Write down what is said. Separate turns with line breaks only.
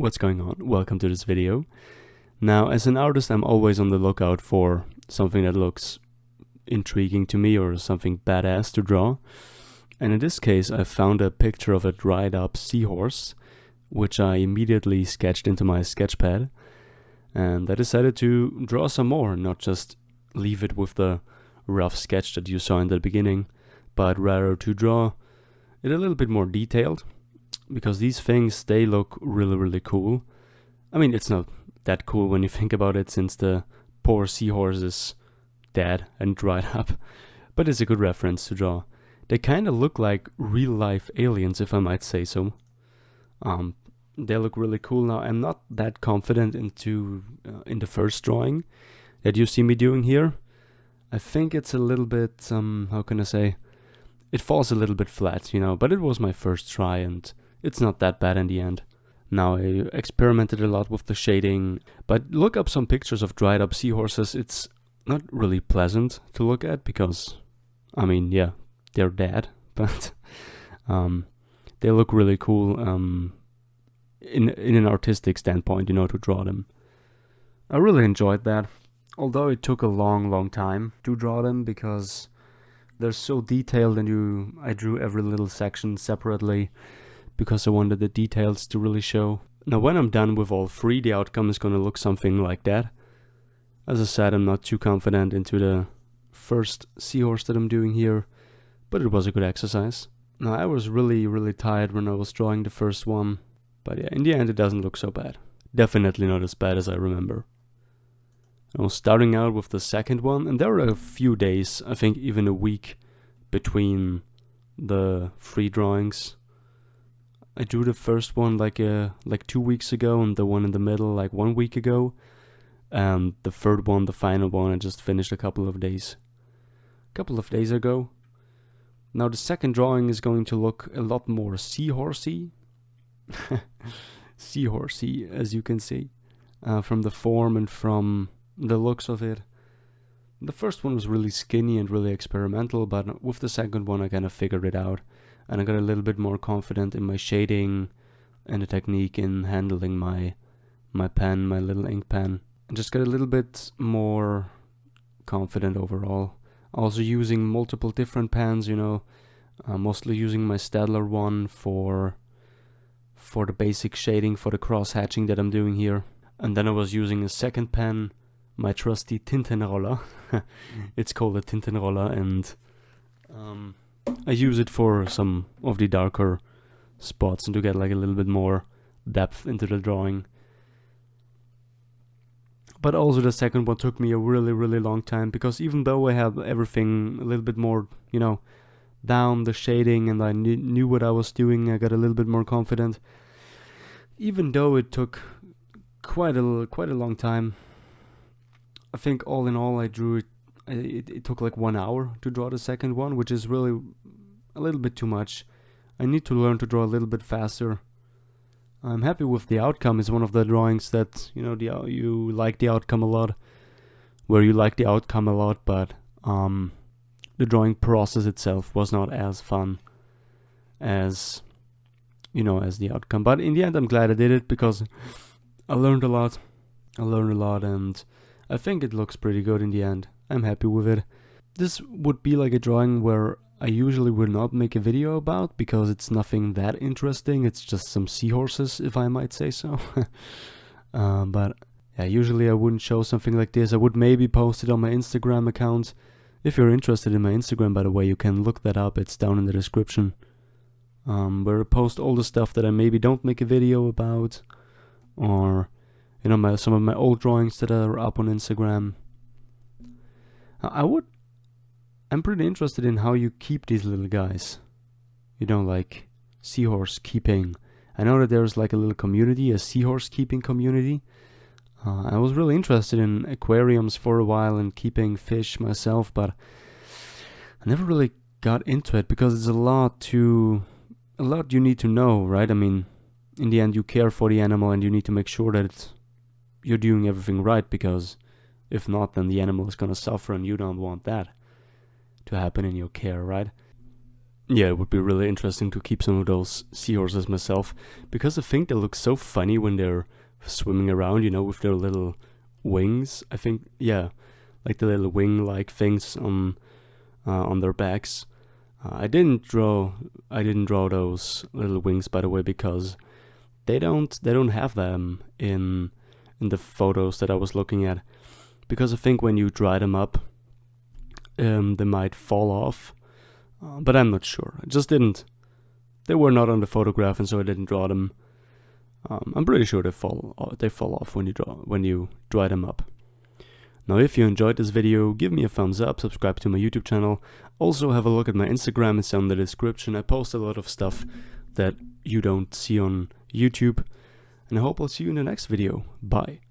What's going on? Welcome to this video. Now, as an artist, I'm always on the lookout for something that looks intriguing to me or something badass to draw. And in this case, I found a picture of a dried up seahorse, which I immediately sketched into my sketchpad. And I decided to draw some more, not just leave it with the rough sketch that you saw in the beginning, but rather to draw it a little bit more detailed. Because these things, they look really cool. I mean, it's not that cool when you think about it, since the poor seahorse is dead and dried up. But it's a good reference to draw. They kind of look like real-life aliens, if I might say so. They look really cool. Now, I'm not that confident in the first drawing that you see me doing here. I think it's a little bit, how can I say? It falls a little bit flat, but it was my first try and it's not that bad in the end. Now, I experimented a lot with the shading, but look up some pictures of dried up seahorses. It's not really pleasant to look at because, I mean, yeah, they're dead, but they look really cool in an artistic standpoint, to draw them. I really enjoyed that, although it took a long time to draw them because they're so detailed and I drew every little section separately, because I wanted the details to really show. Now when I'm done with all three, the outcome is going to look something like that. As I said, I'm not too confident into the first seahorse that I'm doing here, but it was a good exercise. Now I was really tired when I was drawing the first one, but yeah, in the end it doesn't look so bad. Definitely not as bad as I remember. I was starting out with the second one, and there were a few days, I think even a week, between the three drawings. I drew the first one like 2 weeks ago, and the one in the middle like 1 week ago, and the third one, the final one, I just finished a couple of days ago. Now the second drawing is going to look a lot more seahorsey, as you can see, from the form and from the looks of it. The first one was really skinny and really experimental, but with the second one I kind of figured it out. And I got a little bit more confident in my shading and the technique in handling my pen, my little ink pen. And just got a little bit more confident overall. Also using multiple different pens, mostly using my Staedtler one for the basic shading, for the cross-hatching that I'm doing here. And then I was using a second pen, my trusty Tintenroller. It's called a Tintenroller, and I use it for some of the darker spots and to get like a little bit more depth into the drawing. But also the second one took me a really long time, because even though I had everything a little bit more, down, the shading, and I knew what I was doing, I got a little bit more confident. Even though it took quite a long time. I think all in all I drew it. It took like 1 hour to draw the second one, which is really a little bit too much. I need to learn to draw a little bit faster. I'm happy with the outcome. It's one of the drawings that, you like the outcome a lot, but the drawing process itself was not as fun as, as the outcome. But in the end, I'm glad I did it, because I learned a lot, and I think it looks pretty good in the end. I'm happy with it. This would be like a drawing where I usually would not make a video about, because it's nothing that interesting. It's just some seahorses, if I might say so. But yeah, usually I wouldn't show something like this. I would maybe post it on my Instagram account. If you're interested in my Instagram, by the way, you can look that up. It's down in the description. Where I post all the stuff that I maybe don't make a video about, or some of my old drawings that are up on Instagram. I'm pretty interested in how you keep these little guys. Like seahorse keeping. I know that there's like a little community, a seahorse keeping community. I was really interested in aquariums for a while and keeping fish myself, but I never really got into it, because it's a lot you need to know, right? I mean, in the end you care for the animal and you need to make sure that you're doing everything right, because if not, then the animal is going to suffer, and you don't want that to happen in your care, right? yeah, it would be really interesting to keep some of those seahorses myself, because I think they look so funny when they're swimming around, you know, with their little wings. I think, yeah, like the little wing-like things on their backs. I didn't draw those little wings, by the way, because they don't have them in the photos that I was looking at, because I think when you dry them up, they might fall off, but I'm not sure. I just didn't. They were not on the photograph, and so I didn't draw them. I'm pretty sure they fall off when you dry them up. Now, if you enjoyed this video, give me a thumbs up, subscribe to my YouTube channel. Also, have a look at my Instagram, it's down in the description. I post a lot of stuff that you don't see on YouTube. And I hope I'll see you in the next video. Bye.